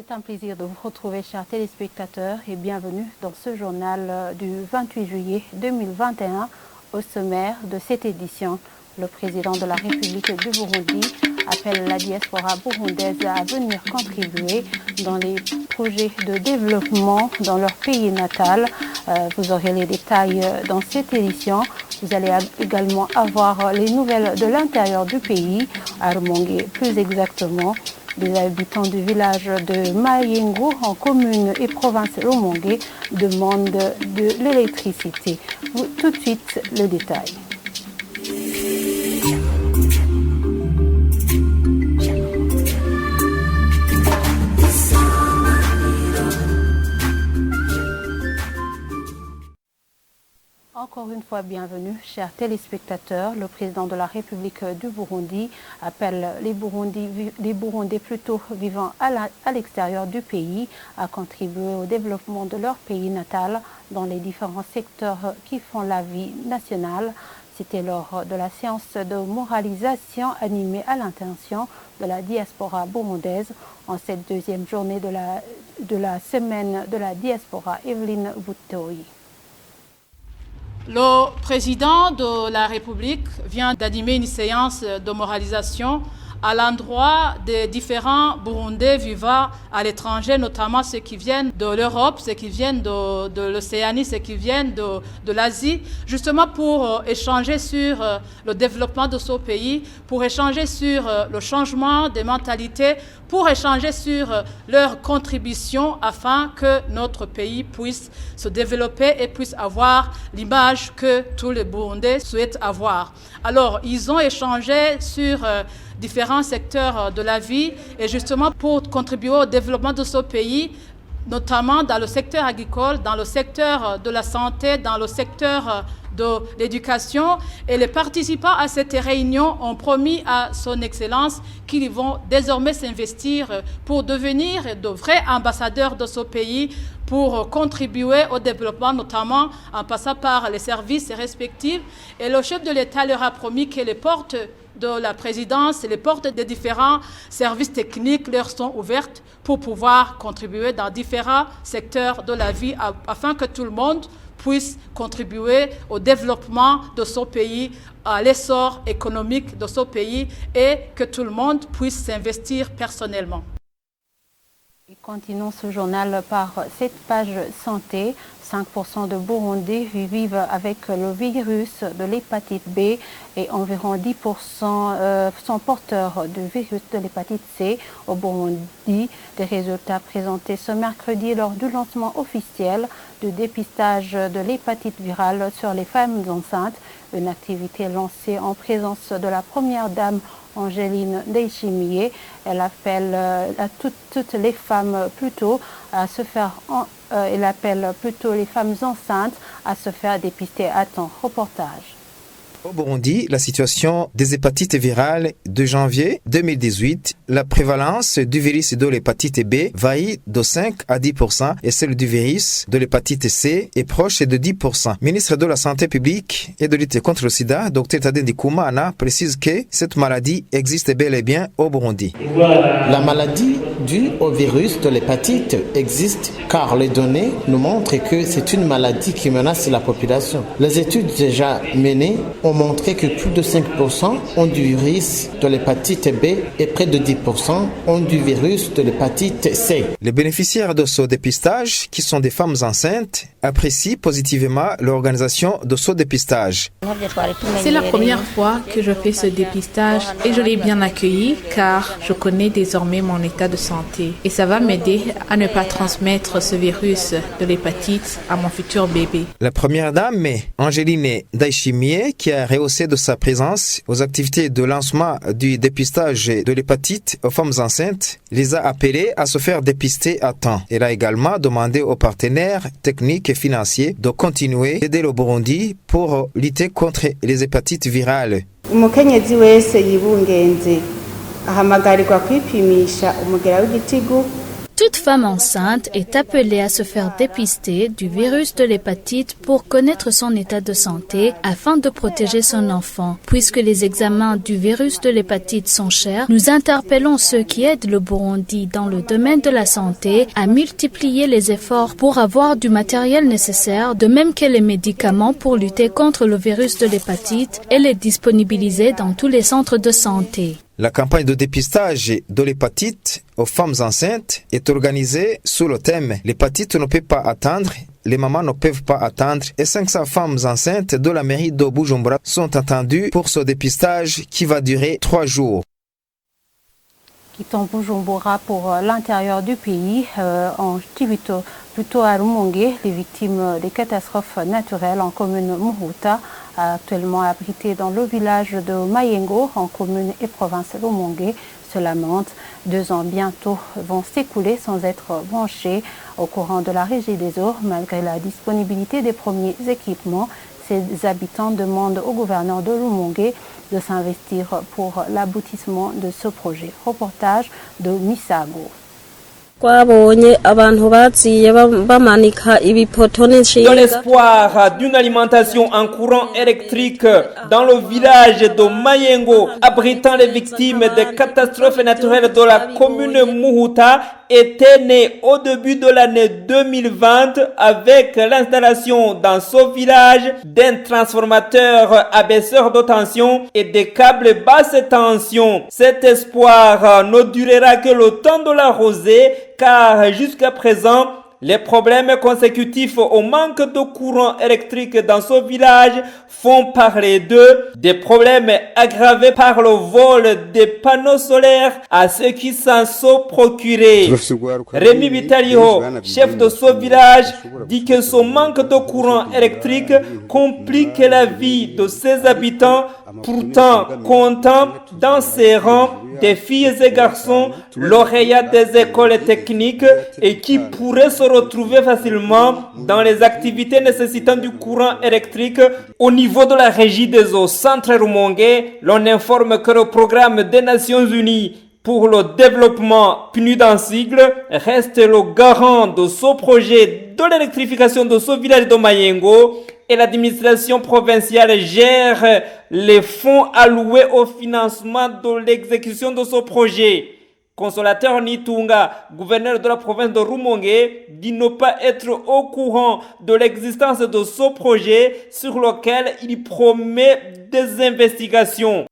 C'est un plaisir de vous retrouver, chers téléspectateurs, et bienvenue dans ce journal du 28 juillet 2021. Au sommaire de cette édition, le président de la République du Burundi appelle la diaspora burundaise à venir contribuer dans les projets de développement dans leur pays natal. Vous aurez les détails dans cette édition. Vous allez également avoir les nouvelles de l'intérieur du pays, à Rumongue plus exactement. Les habitants du village de Mayengo, en commune et province Rumongue, demandent de l'électricité. Tout de suite, le détail. Encore une fois, bienvenue, chers téléspectateurs. Le président de la République du Burundi appelle les Burundais plutôt vivant à l'extérieur du pays à contribuer au développement de leur pays natal dans les différents secteurs qui font la vie nationale. C'était lors de la séance de moralisation animée à l'intention de la diaspora burundaise en cette deuxième journée de la semaine de la diaspora. Evelyne Boutoyi. Le président de la République vient d'animer une séance de moralisation à l'endroit des différents Burundais vivant à l'étranger, notamment ceux qui viennent de l'Europe, ceux qui viennent de l'Océanie, ceux qui viennent de l'Asie, justement pour échanger sur le développement de ce pays, pour échanger sur le changement des mentalités, pour échanger sur leur contribution afin que notre pays puisse se développer et puisse avoir l'image que tous les Burundais souhaitent avoir. Alors, ils ont échangé sur différents secteurs de la vie et justement pour contribuer au développement de ce pays, notamment dans le secteur agricole, dans le secteur de la santé, dans le secteur de l'éducation. Et les participants à cette réunion ont promis à son Excellence qu'ils vont désormais s'investir pour devenir de vrais ambassadeurs de ce pays, pour contribuer au développement, notamment en passant par les services respectifs. Et le chef de l'État leur a promis que les portes de la présidence et les portes des différents services techniques leur sont ouvertes pour pouvoir contribuer dans différents secteurs de la vie afin que tout le monde puisse contribuer au développement de ce pays, à l'essor économique de ce pays et que tout le monde puisse s'investir personnellement. Et continuons ce journal par cette page santé. 5% de Burundais vivent avec le virus de l'hépatite B et environ 10% sont porteurs du virus de l'hépatite C au Burundi. Des résultats présentés ce mercredi lors du lancement officiel du dépistage de l'hépatite virale sur les femmes enceintes, une activité lancée en présence de la première dame Angéline Ndayishimiye. Elle appelle à toutes les femmes plutôt à se faire elle appelle plutôt les femmes enceintes à se faire dépister à temps. Reportage. Au Burundi, la situation des hépatites virales de janvier 2018, la prévalence du virus de l'hépatite B varie de 5 à 10% et celle du virus de l'hépatite C est proche de 10%. Ministre de la Santé publique et de lutte contre le sida, Dr Tadei Ndikumana, précise que cette maladie existe bel et bien au Burundi. La maladie due au virus de l'hépatite existe car les données nous montrent que c'est une maladie qui menace la population. Les études déjà menées ont montré que plus de 5% ont du virus de l'hépatite B et près de 10% ont du virus de l'hépatite C. Les bénéficiaires de ce dépistage, qui sont des femmes enceintes, apprécient positivement l'organisation de ce dépistage. C'est la première fois que je fais ce dépistage et je l'ai bien accueilli car je connais désormais mon état de santé et ça va m'aider à ne pas transmettre ce virus de l'hépatite à mon futur bébé. La première dame, Angéline Ndayishimiye, qui a rehaussé de sa présence aux activités de lancement du dépistage de l'hépatite aux femmes enceintes, les a appelés à se faire dépister à temps. Elle a également demandé aux partenaires techniques et financiers de continuer d'aider le Burundi pour lutter contre les hépatites virales. Umukenyezi wese yibungenze ahamagarirwa kwipimisha umugera w'igitigu. Toute femme enceinte est appelée à se faire dépister du virus de l'hépatite pour connaître son état de santé afin de protéger son enfant. Puisque les examens du virus de l'hépatite sont chers, nous interpellons ceux qui aident le Burundi dans le domaine de la santé à multiplier les efforts pour avoir du matériel nécessaire, de même que les médicaments pour lutter contre le virus de l'hépatite et les disponibiliser dans tous les centres de santé. La campagne de dépistage de l'hépatite aux femmes enceintes est organisée sous le thème « L'hépatite ne peut pas attendre, les mamans ne peuvent pas attendre » et 500 femmes enceintes de la mairie de Bujumbura sont attendues pour ce dépistage qui va durer 3 jours. Quittons Bujumbura pour l'intérieur du pays, en Tivito, plutôt à Rumongue, les victimes des catastrophes naturelles en commune Muhuta, actuellement abritées dans le village de Mayengo, en commune et province Rumongue, se lamentent. 2 ans bientôt vont s'écouler sans être branchés au courant de la régie des eaux. Malgré la disponibilité des premiers équipements, ces habitants demandent au gouverneur de Rumongue de s'investir pour l'aboutissement de ce projet. Reportage de Misago. Dans l'espoir d'une alimentation en courant électrique dans le village de Mayengo, abritant les victimes des catastrophes naturelles de la commune Muhuta, était né au début de l'année 2020 avec l'installation dans ce village d'un transformateur abaisseur de tension et des câbles basse tension. Cet espoir ne durera que le temps de la rosée, car jusqu'à présent, les problèmes consécutifs au manque de courant électrique dans ce village font parler d'eux, des problèmes aggravés par le vol des panneaux solaires à ceux qui s'en sont procurés. Rémi Vitalio, chef de ce village, dit que ce manque de courant électrique complique la vie de ses habitants, pourtant comptant dans ses rangs des filles et garçons lauréats des écoles techniques et qui pourraient se retrouver facilement dans les activités nécessitant du courant électrique. Au niveau de la régie des eaux Centre Rumongue, l'on informe que le programme des Nations Unies pour le développement, PNUD en sigle, reste le garant de ce projet de l'électrification de ce village de Mayengo, et l'administration provinciale gère les fonds alloués au financement de l'exécution de ce projet. Consolateur Nitunga, gouverneur de la province de Rumongue, dit ne pas être au courant de l'existence de ce projet sur lequel il promet des investigations.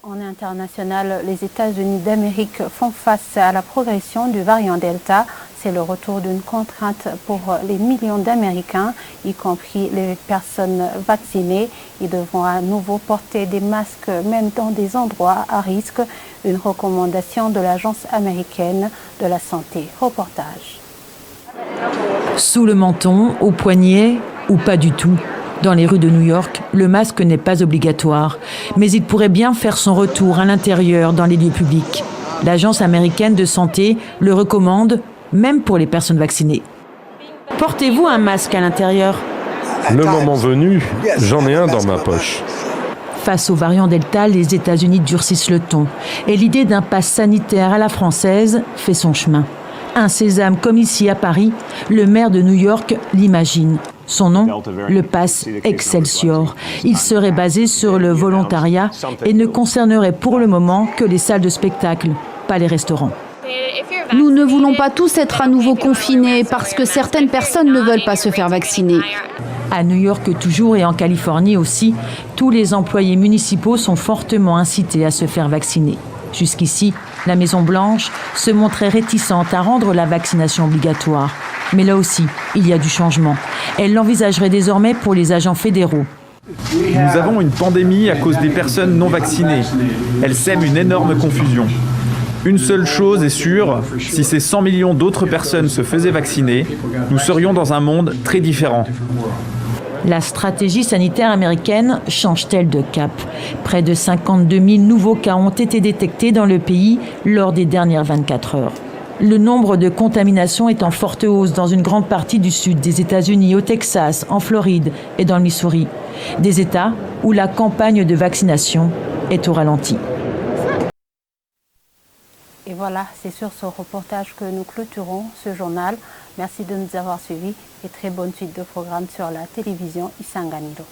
En international, les États-Unis d'Amérique font face à la progression du variant Delta. C'est le retour d'une contrainte pour les millions d'Américains, y compris les personnes vaccinées. Ils devront à nouveau porter des masques même dans des endroits à risque. Une recommandation de l'Agence américaine de la santé. Reportage. Sous le menton, au poignet ou pas du tout. Dans les rues de New York, le masque n'est pas obligatoire, mais il pourrait bien faire son retour à l'intérieur dans les lieux publics. L'Agence américaine de santé le recommande, même pour les personnes vaccinées. Portez-vous un masque à l'intérieur ? Le moment venu, j'en ai un dans ma poche. Face au variant Delta, les États-Unis durcissent le ton et l'idée d'un pass sanitaire à la française fait son chemin. Un sésame comme ici à Paris, le maire de New York l'imagine. Son nom, le pass Excelsior. Il serait basé sur le volontariat et ne concernerait pour le moment que les salles de spectacle, pas les restaurants. Nous ne voulons pas tous être à nouveau confinés parce que certaines personnes ne veulent pas se faire vacciner. À New York toujours et en Californie aussi, tous les employés municipaux sont fortement incités à se faire vacciner. Jusqu'ici, la Maison-Blanche se montrait réticente à rendre la vaccination obligatoire. Mais là aussi, il y a du changement. Elle l'envisagerait désormais pour les agents fédéraux. Nous avons une pandémie à cause des personnes non vaccinées. Elle sème une énorme confusion. Une seule chose est sûre, si ces 100 millions d'autres personnes se faisaient vacciner, nous serions dans un monde très différent. La stratégie sanitaire américaine change-t-elle de cap ? Près de 52 000 nouveaux cas ont été détectés dans le pays lors des dernières 24 heures. Le nombre de contaminations est en forte hausse dans une grande partie du sud des États-Unis, au Texas, en Floride et dans le Missouri. Des États où la campagne de vaccination est au ralenti. Et voilà, c'est sur ce reportage que nous clôturons ce journal. Merci de nous avoir suivis et très bonne suite de programmes sur la télévision Isanganiro.